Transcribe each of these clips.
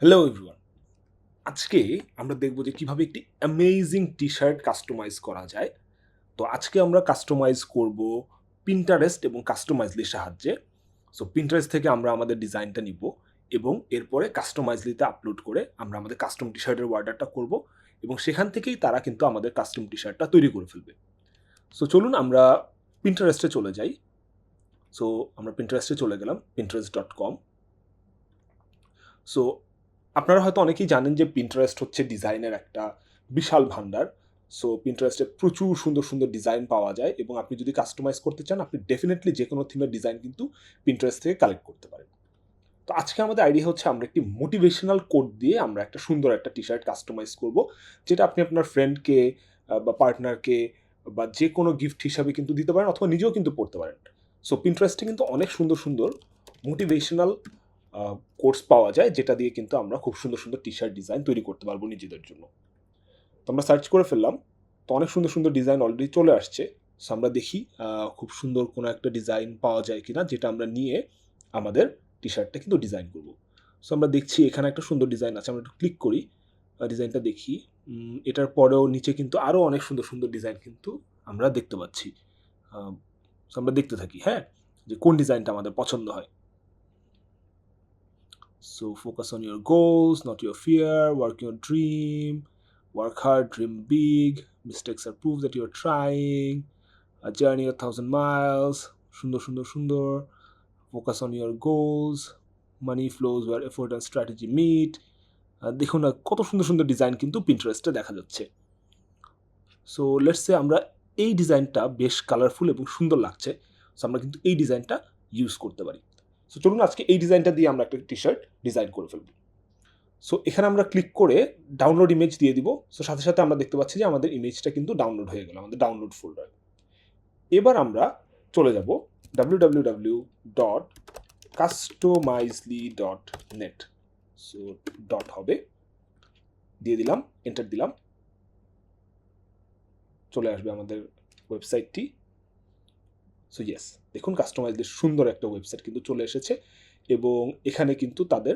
Hello everyone. আজকে আমরা দেখব যে কিভাবে একটি অ্যামেজিং টি-শার্ট কাস্টমাইজ করা যায়। তো আজকে আমরা কাস্টমাইজ করব Pinterest এবং কাস্টমাইজলির সাহায্যে। সো Pinterest থেকে আমরা আমাদের ডিজাইনটা নিব এবং এরপরে কাস্টমাইজলিতে আপলোড করে আমরা আমাদের কাস্টম টি-শার্টের অর্ডারটা করব এবং সেখান থেকেই তারা কিন্তু আমাদের কাস্টম টি-শার্টটা তৈরি করে ফেলবে। সো চলুন আমরা Pinterest এ চলে যাই। সো আমরা Pinterest এ চলে গেলাম pinterest.com। সো আপনারা হয়তো অনেকেই জানেন যে Pinterest হচ্ছে ডিজাইনের একটা বিশাল ভান্ডার। সো Pinterest এ প্রচুর সুন্দর, সুন্দর ডিজাইন পাওয়া যায় এবং আপনি যদি কাস্টমাইজ করতে চান আপনি ডেফিনিটলি যেকোনো থিমের ডিজাইন কিন্তু Pinterest থেকে কালেক্ট করতে পারেন। তো আজকে আমাদের আইডিয়া হচ্ছে আমরা একটি মোটিভেশনাল কোট দিয়ে আমরা একটা সুন্দর একটা টি-শার্ট কাস্টমাইজ করব। যেটা আপনি আপনার ফ্রেন্ডকে বা পার্টনারকে বা যেকোনো গিফট হিসাবে কিন্তু দিতে পারেন অথবা নিজেও কিন্তু পড়তে পারেন। সো Pinterest এ কিন্তু অনেক সুন্দর, সুন্দর মোটিভেশনাল কোটস পাওয়া যায় যেটা দিয়ে কিন্তু আমরা খুব সুন্দর, সুন্দর টি-শার্ট ডিজাইন তৈরি করতে পারবো নিজেদের জন্য। তো আমরা সার্চ করে ফেললাম। তো অনেক সুন্দর, সুন্দর ডিজাইন অলরেডি চলে আসছে। সো আমরা দেখি খুব সুন্দর কোনো একটা ডিজাইন পাওয়া যায় কিনা যেটা আমরা নিয়ে আমাদের টি-শার্টটা কিন্তু ডিজাইন করব। সো আমরা দেখছি এখানে একটা সুন্দর ডিজাইন আছে। আমরা একটু ক্লিক করি। ডিজাইনটা দেখি। এটার পরেও নিচে কিন্তু আরো অনেক সুন্দর, সুন্দর ডিজাইন কিন্তু আমরা দেখতে পাচ্ছি। আ সো আমরা দেখতে থাকি, হ্যাঁ? যে কোন ডিজাইনটা আমাদের পছন্দ হয়। So focus on your goals, not your fear. Work your dream. Work hard, dream big. Mistakes are proof that you're trying. A journey 1,000 miles. সুন্দর সুন্দর সুন্দর. Focus on your goals. Money flows where effort and strategy meet. দেখুন না কত সুন্দর সুন্দর design কিন্তু Pinterest এ দেখা যাচ্ছে। সো লেটস সে আমরা এই ডিজাইনটা বেশ কালারফুল এবং সুন্দর লাগছে। সো আমরা কিন্তু এই ডিজাইনটা ইউজ করতে পারি। সো চলুন আজকে এই ডিজাইনটা দিয়ে আমরা একটা টি-শার্ট ডিজাইন করে ফেলব। সো এখানে আমরা ক্লিক করে ডাউনলোড ইমেজ দিয়ে দিব। সো সাথে, সাথে আমরা দেখতে পাচ্ছি যে আমাদের ইমেজটা কিন্তু ডাউনলোড হয়ে গেল আমাদের ডাউনলোড ফোল্ডারে। এবার আমরা চলে যাব www.customizely.net। সো ডট হবে। দিয়ে দিলাম, এন্টার দিলাম। চলে আসবে আমাদের ওয়েবসাইটটি। সো ইয়েস, দেখুন কাস্টমাইজলি সুন্দর একটা ওয়েবসাইট কিন্তু চলে এসেছে এবং এখানে কিন্তু তাদের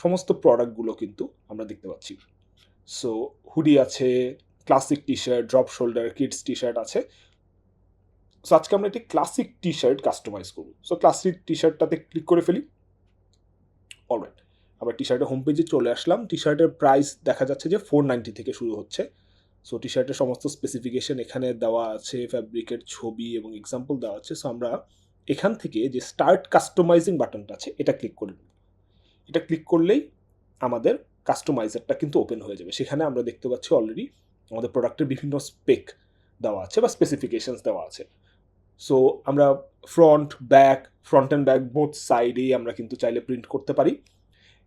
সমস্ত প্রোডাক্টগুলো কিন্তু আমরা দেখতে পাচ্ছি। সো হুডি আছে, classic t-shirt, drop shoulder, kids t-shirt আছে। সো আজকে আমরা একটি ক্লাসিক টি-শার্ট কাস্টমাইজ করব। সো ক্লাসিক টি-শার্টটাতে ক্লিক করে ফেলি। অলরাইট, আমরা টি-শার্টের হোম পেজে চলে আসলাম। টি-শার্টের প্রাইস দেখা যাচ্ছে যে 490 থেকে শুরু হচ্ছে। সো টি-শার্টের সমস্ত স্পেসিফিকেশন এখানে দেওয়া আছে, ফ্যাব্রিকের ছবি এবং এক্সাম্পল দেওয়া আছে। সো আমরা এখান থেকে যে স্টার্ট কাস্টমাইজিং বাটনটা আছে এটা ক্লিক করে নেব। এটা ক্লিক করলেই আমাদের কাস্টমাইজারটা কিন্তু ওপেন হয়ে যাবে। সেখানে আমরা দেখতে পাচ্ছি অলরেডি আমাদের প্রোডাক্টের বিভিন্ন স্পেক দেওয়া আছে বা স্পেসিফিকেশনস দেওয়া আছে। সো আমরা ফ্রন্ট অ্যান্ড ব্যাক বোথ সাইডেই আমরা কিন্তু চাইলে প্রিন্ট করতে পারি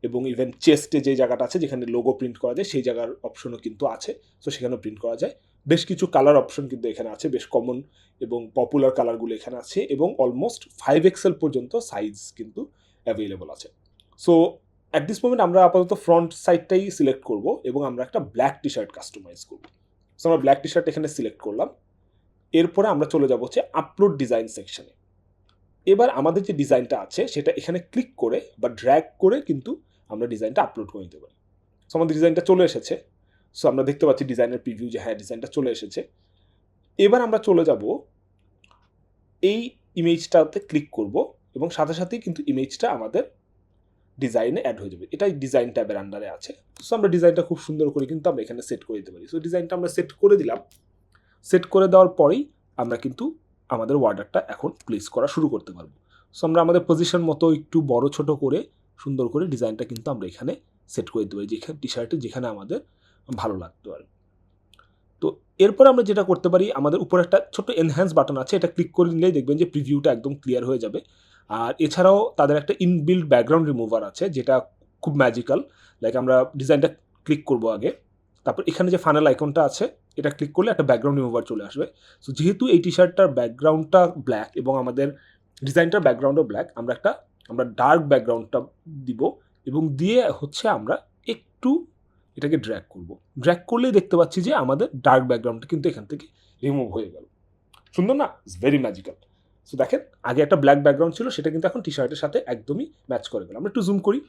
এবং ইভেন চেস্টে যে জায়গাটা আছে যেখানে লোগো প্রিন্ট করা যায় সেই জায়গার অপশনও কিন্তু আছে। সো সেখানেও প্রিন্ট করা যায়। বেশ কিছু কালার অপশন কিন্তু এখানে আছে, বেশ কমন এবং পপুলার কালারগুলো এখানে আছে এবং অলমোস্ট 5XL পর্যন্ত সাইজ কিন্তু অ্যাভেলেবল আছে। সো অ্যাট দিস মোমেন্ট আমরা আপাতত ফ্রন্ট সাইডটাই সিলেক্ট করব এবং আমরা একটা ব্ল্যাক টি-শার্ট কাস্টমাইজ করব। সো আমরা ব্ল্যাক টি-শার্ট এখানে সিলেক্ট করলাম। এরপরে আমরা চলে যাব হচ্ছে আপলোড ডিজাইন সেকশনে। এবার আমাদের যে ডিজাইনটা আছে সেটা এখানে ক্লিক করে বা ড্র্যাগ করে কিন্তু আমরা ডিজাইনটা আপলোড করে নিতে পারি। সো আমাদের ডিজাইনটা চলে এসেছে। সো আমরা দেখতে পাচ্ছি ডিজাইনের প্রিভিউ যে হ্যাঁ ডিজাইনটা চলে এসেছে। এবার আমরা চলে যাব এই ইমেজটাতে ক্লিক করব এবং সাথে সাথেই কিন্তু ইমেজটা আমাদের ডিজাইনে অ্যাড হয়ে যাবে। এটাই ডিজাইন ট্যাবের আন্ডারে আছে। সো আমরা ডিজাইনটা খুব সুন্দর করে কিন্তু আমরা এখানে সেট করে দিতে পারি। সো ডিজাইনটা আমরা সেট করে দিলাম। সেট করে দেওয়ার পরেই আমরা কিন্তু আমাদের অর্ডারটা এখন প্লেস করা শুরু করতে পারবো। সো আমরা আমাদের পজিশন মতো একটু বড় ছোট করে সুন্দর করে ডিজাইনটা কিন্তু আমরা এখানে সেট করে দিতে পারি যেখানে টি-শার্টে যেখানে আমাদের ভালো লাগতে পারে। তো এরপরে আমরা যেটা করতে পারি আমাদের উপরে একটা ছোট্ট এনহ্যান্স বাটন আছে, এটা ক্লিক করে নিলেই দেখবেন যে প্রিভিউটা একদম ক্লিয়ার হয়ে যাবে। আর এছাড়াও তাদের একটা ইনবিল্ট ব্যাকগ্রাউন্ড রিমুভার আছে যেটা খুব ম্যাজিক্যাল। লাইক আমরা ডিজাইনটা ক্লিক করব আগে, তারপর এখানে যে ফানেল আইকনটা আছে এটা ক্লিক করলে একটা ব্যাকগ্রাউন্ড রিমুভার চলে আসবে। সো যেহেতু এই টি-শার্টটার ব্যাকগ্রাউন্ডটা ব্ল্যাক এবং আমাদের ডিজাইনটার ব্যাকগ্রাউন্ডও ব্ল্যাক, আমরা ডার্ক ব্যাকগ্রাউন্ডটা দিব এবং দিয়ে হচ্ছে আমরা একটু এটাকে ড্র্যাগ করব। ড্র্যাগ করলেই দেখতে পাচ্ছি যে আমাদের ডার্ক ব্যাকগ্রাউন্ডটা কিন্তু এখান থেকে রিমুভ হয়ে গেল। সুন্দর না? It's very magical. সো দেখেন আগে একটা ব্ল্যাক ব্যাকগ্রাউন্ড ছিল সেটা কিন্তু এখন টি-শার্টের সাথে একদমই ম্যাচ করে গেল। আমরা একটু জুম করি।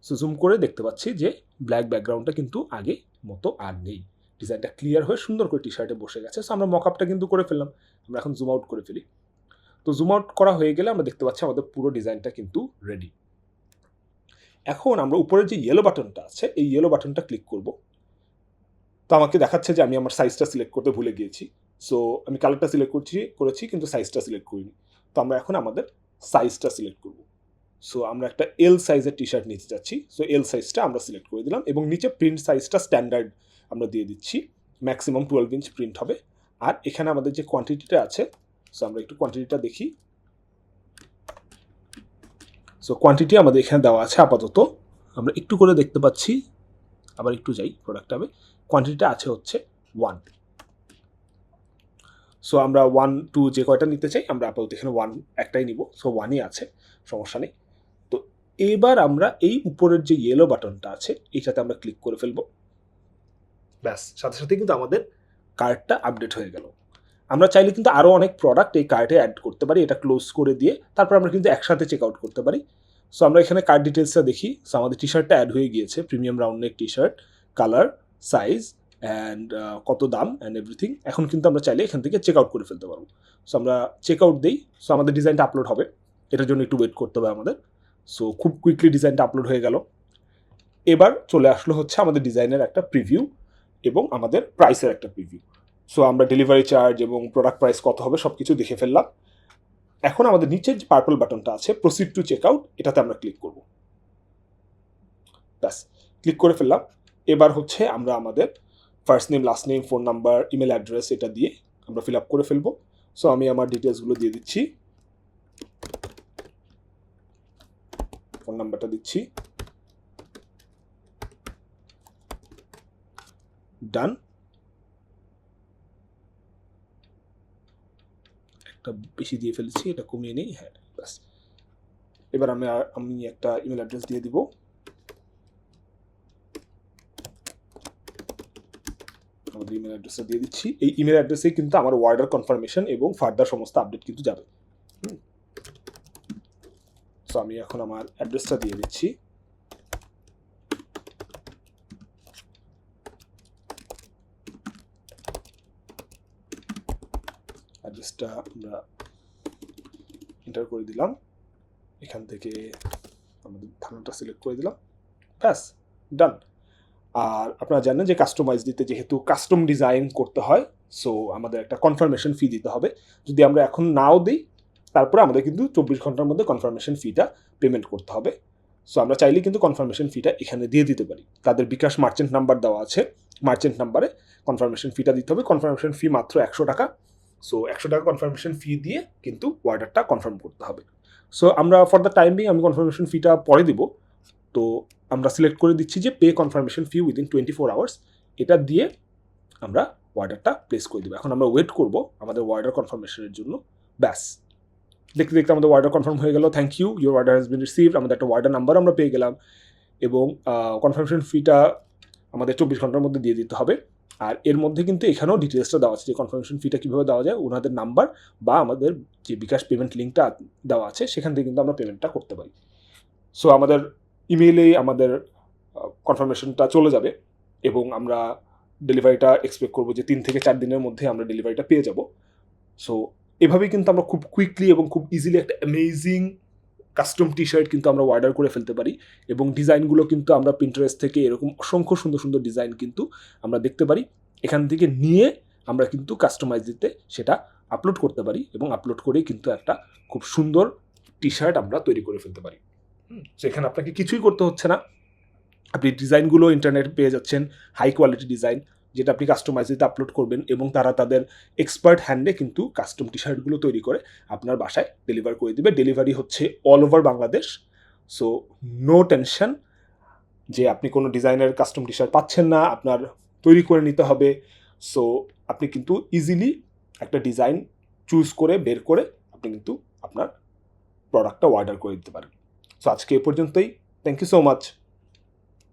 সো জুম করে দেখতে পাচ্ছি যে ব্ল্যাক ব্যাকগ্রাউন্ডটা কিন্তু আগে মতো আর নেই, ডিজাইনটা ক্লিয়ার হয়ে সুন্দর করে টি শার্টে বসে গেছে। সো আমরা মকআপটা কিন্তু করে ফেললাম, আমরা এখন জুম আউট করে ফেলি। তো জুম আউট করা হয়ে গেলে আমরা দেখতে পাচ্ছি আমাদের পুরো ডিজাইনটা কিন্তু রেডি। এখন আমরা উপরে যে ইয়েলো বাটনটা আছে এই ইয়েলো বাটনটা ক্লিক করব। তো আমাকে দেখাচ্ছে যে আমি আমার সাইজটা সিলেক্ট করতে ভুলে গিয়েছি। সো আমি কালারটা সিলেক্ট করেছি কিন্তু সাইজটা সিলেক্ট করিনি। তো আমরা এখন আমাদের সাইজটা সিলেক্ট করব। সো আমরা একটা এল সাইজের টি শার্ট নিতে যাচ্ছি। সো এল সাইজটা আমরা সিলেক্ট করে দিলাম এবং নিচে প্রিন্ট সাইজটা স্ট্যান্ডার্ড আমরা দিয়ে দিচ্ছি, ম্যাক্সিমাম 12 ইঞ্চ প্রিন্ট হবে। আর এখানে আমাদের যে কোয়ান্টিটিটা আছে, সো আমরা একটু কোয়ান্টিটিটা দেখি। সো কোয়ান্টিটি আমাদের এখানে দেওয়া আছে আপাতত, আমরা একটু করে দেখতে পাচ্ছি, আবার একটু যাই প্রোডাক্ট হবে, কোয়ান্টিটিটা আছে হচ্ছে 1। সো আমরা 1 2 যে কয়টা নিতে চাই আমরা আপাতত এখানে 1 একটাই নিব। সো 1ই আছে, সমস্যা নেই। তো এবার আমরা এই উপরের যে ইয়েলো বাটনটা আছে এইটাতে আমরা ক্লিক করে ফেলবো। ব্যাস, সাথে সাথে কিন্তু আমাদের কার্টটা আপডেট হয়ে গেল। আমরা চাইলে কিন্তু আরও অনেক প্রোডাক্ট এই কার্টে অ্যাড করতে পারি, এটা ক্লোজ করে দিয়ে তারপর আমরা কিন্তু একসাথে চেক আউট করতে পারি। সো আমরা এখানে কার্ট ডিটেলসটা দেখি। সো আমাদের টি শার্টটা অ্যাড হয়ে গিয়েছে, premium round neck T shirt, colour, size and কত দাম অ্যান্ড এভরিথিং। এখন কিন্তু আমরা চাইলে এখান থেকে চেক আউট করে ফেলতে পারবো। সো আমরা চেক আউট দিই। সো আমাদের ডিজাইনটা আপলোড হবে, এটার জন্য একটু ওয়েট করতে হবে আমাদের। সো খুব কুইকলি ডিজাইনটা আপলোড হয়ে গেল। এবার চলে আসলো হচ্ছে আমাদের ডিজাইনের একটা প্রিভিউ এবং আমাদের প্রাইসের একটা প্রিভিউ। সো আমরা ডেলিভারি চার্জ এবং প্রোডাক্ট প্রাইস কত হবে সব কিছু দেখে ফেললাম। এখন আমাদের নিচের যে পার্পল বাটনটা আছে প্রসিড টু চেক আউট, এটাতে আমরা ক্লিক করব। ব্যাস, ক্লিক করে ফেললাম। এবার হচ্ছে আমরা আমাদের first name, last name, phone number, email address এটা দিয়ে আমরা ফিল আপ করে ফেলবো। সো আমি আমার ডিটেলসগুলো দিয়ে দিচ্ছি, ফোন নাম্বারটা দিচ্ছি, ডান। একটা বেশি দিয়ে ফেলেছি, এটা কমিয়ে নিই। হ্যাঁ, ব্যাস। এবার আমি একটা ইমেল অ্যাড্রেস দিয়ে দিব। আমাদের ইমেল অ্যাড্রেসটা দিয়ে দিচ্ছি। এই ইমেল অ্যাড্রেসে কিন্তু আমার অর্ডার কনফার্মেশন এবং ফার্দার সমস্ত আপডেট কিন্তু যাবে। সো আমি এখন আমার অ্যাড্রেসটা দিয়ে দিচ্ছি। অ্যাড্রেসটা আমরা এন্টার করে দিলাম, এখান থেকে আমাদের থানাটা সিলেক্ট করে দিলাম। ব্যাস, ডান। আর আপনারা জানেন যে কাস্টমাইজ দিতে যেহেতু কাস্টম ডিজাইন করতে হয়, সো আমাদের একটা কনফার্মেশন ফি দিতে হবে। যদি আমরা এখন নাও দিই তারপরে আমাদের কিন্তু 24 ঘন্টার মধ্যে কনফার্মেশন ফিটা পেমেন্ট করতে হবে। সো আমরা চাইলে কিন্তু কনফার্মেশন ফিটা এখানে দিয়ে দিতে পারি। তাদের বিকাশ মার্চেন্ট নাম্বার দেওয়া আছে, মার্চেন্ট নাম্বারে কনফার্মেশন ফিটা দিতে হবে। কনফার্মেশন ফি মাত্র 100 টাকা। সো 100 টাকা কনফার্মেশন ফি দিয়ে কিন্তু অর্ডারটা কনফার্ম করতে হবে। সো আমরা ফর দ্য টাইম বিং আমি কনফার্মেশন ফিটা পরে দিব। তো আমরা সিলেক্ট করে দিচ্ছি যে পে কনফার্মেশন ফি উইদিন 24 আওয়ার্স, এটা দিয়ে আমরা অর্ডারটা প্লেস করে দেবো। এখন আমরা ওয়েট করব আমাদের অর্ডার কনফার্মেশনের জন্য। ব্যাস, দেখতে দেখতে আমাদের অর্ডার কনফার্ম হয়ে গেল। Thank you, your order has been received. আমাদের একটা অর্ডার নাম্বার আমরা পেয়ে গেলাম এবং কনফার্মেশন ফিটা আমাদের 24 ঘন্টার মধ্যে দিয়ে দিতে হবে। আর এর মধ্যে কিন্তু এখানেও ডিটেলসটা দেওয়া আছে যে কনফার্মেশন ফিটা কীভাবে দেওয়া যায়, ওনাদের নাম্বার বা আমাদের যে বিকাশ পেমেন্ট লিঙ্কটা দেওয়া আছে সেখান থেকে কিন্তু আমরা পেমেন্টটা করতে পারি। সো আমাদের ইমেইলে আমাদের কনফার্মেশনটা চলে যাবে এবং আমরা ডেলিভারিটা এক্সপেক্ট করবো যে 3 থেকে 4 দিনের মধ্যে আমরা ডেলিভারিটা পেয়ে যাব। সো এভাবেই কিন্তু আমরা খুব কুইকলি এবং খুব ইজিলি একটা অ্যামেজিং কাস্টম টি শার্ট কিন্তু আমরা অর্ডার করে ফেলতে পারি এবং ডিজাইনগুলো কিন্তু আমরা পিন্টারেস্ট থেকে এরকম অসংখ্য সুন্দর সুন্দর ডিজাইন কিন্তু আমরা দেখতে পারি। এখান থেকে নিয়ে আমরা কিন্তু কাস্টমাইজ দিতে সেটা আপলোড করতে পারি এবং আপলোড করেই কিন্তু একটা খুব সুন্দর টি শার্ট আমরা তৈরি করে ফেলতে পারি। সো এখানে আপনাকে কিছুই করতে হচ্ছে না, আপনি ডিজাইনগুলো ইন্টারনেটে পেয়ে যাচ্ছেন, হাই কোয়ালিটি ডিজাইন যেটা আপনি কাস্টমাইজে আপলোড করবেন এবং তারা তাদের এক্সপার্ট হ্যান্ডে কিন্তু কাস্টম টি শার্টগুলো তৈরি করে আপনার বাসায় ডেলিভার করে দেবে। ডেলিভারি হচ্ছে all over Bangladesh. So no tension যে আপনি কোনো ডিজাইনের কাস্টম টি শার্ট পাচ্ছেন না, আপনার তৈরি করে নিতে হবে। সো আপনি কিন্তু ইজিলি একটা ডিজাইন চুজ করে বের করে আপনি কিন্তু আপনার প্রোডাক্টটা অর্ডার করে দিতে পারেন। সো আজকে এ পর্যন্তই। Thank you so much.